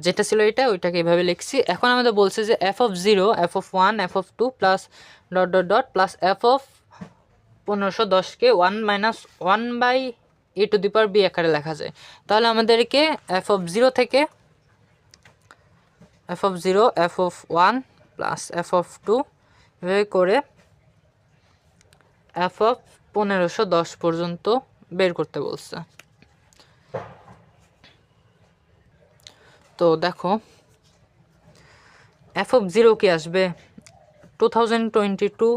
যেটা ছিল এটা ওইটাকে এভাবে লিখছি। এখন আমাদের বলছে যে f of 0, f of 1, f of 2 plus dot dot dot plus f of 1510কে 1 minus 1/a⁴b আকারে লেখা যায়। তাহলে আমাদেরকে f of 0 থেকে f of 0, f of 1 plus f of 2 এভাবে করে f of 1510 পর্যন্ত বের করতে বলছে। তো দেখো f of 0 কি আসবে 2022,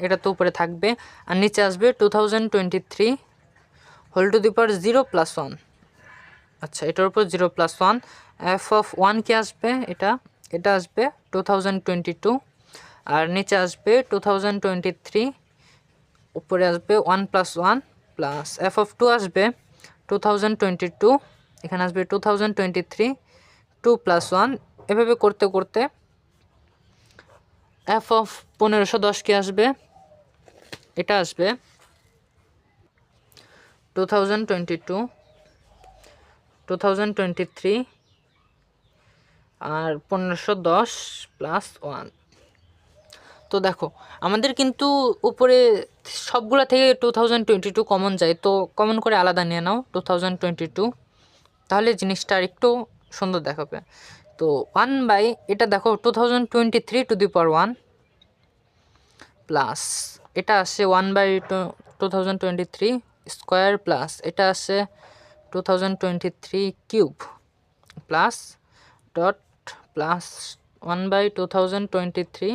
এটা তো উপরে থাকবে, আর নিচে আসবে 2023 whole to the power 0 plus 1। আচ্ছা, এটার উপর 0 প্লাস 1। f of 1 কি আসবে, এটা আসবে 2022, আর নিচে আসবে 2023, উপরে আসবে 1 প্লাস 1 প্লাস f of 2 আসবে 2022, এখানে আসবে 2023 2 প্লাস 1। এভাবে করতে করতে f of 1510 কি আসবে, এটা আসবে 2022, 2023 আর 1510 প্লাস 1। তো দেখো আমাদের কিন্তু উপরে সবগুলা থেকে 2022 কমন যায়, তো কমন করে আলাদা নিয়ে নাও 2022, তাহলে জিনিসটা আর একটু সুন্দর দেখাবে। তো 1 এটা দেখো 2023 টু দি পাওয়ার 1 প্লাস এটা আসে 1/2023 স্কোয়ার প্লাস এটা আসে 2023 cube plus dot plus 1/2023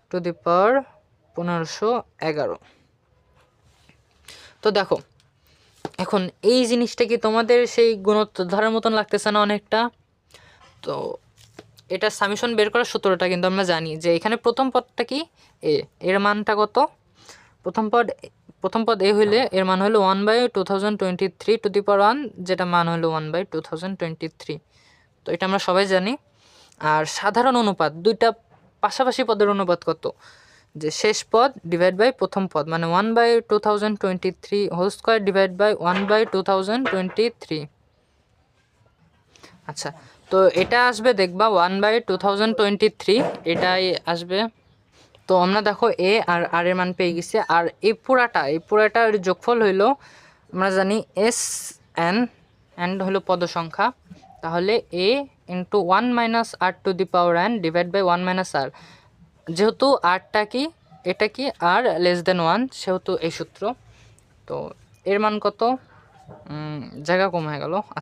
to the power 1511। তো দেখো এখন এই জিনিসটা কি তোমাদের সেই গুণোত্তর মতন লাগতেছে না অনেকটা? তো এটা সামেশন বের করার সূত্রটা কিন্তু আমরা জানি যে এখানে প্রথম পদটা কি এ, এর মানটা কত, প্রথম পদ এ হইলে এর মান হলো 1/2023 টু দি পাওয়ার 1, যেটা মান হলো 1/2023। তো এটা আমরা সবাই জানি। আর সাধারণ অনুপাত দুইটা পাশাপাশি পদের অনুপাত কত, যে শেষ পদ ডিভাইড বাই প্রথম পদ, মানে 1/2023 হোল স্কোয়ার ডিভাইড বাই 1/2023। আচ্ছা, তো এটা আসবে দেখবা 1/2023 এটাই আসবে। তো আমরা দেখো এ আর আর এর মান পেয়ে গেছি, আর এই পুরাটার যোগফল হইলো আমরা জানি এস এন হলো পদ সংখ্যা, তাহলে a into 1 minus r to the power n divide by 1 minus r, যেহেতু আরটা কি এটা কি আর লেস দেন 1, সেহেতু এই সূত্র। তো এর মান কত, জায়গা কম হয়ে গেল।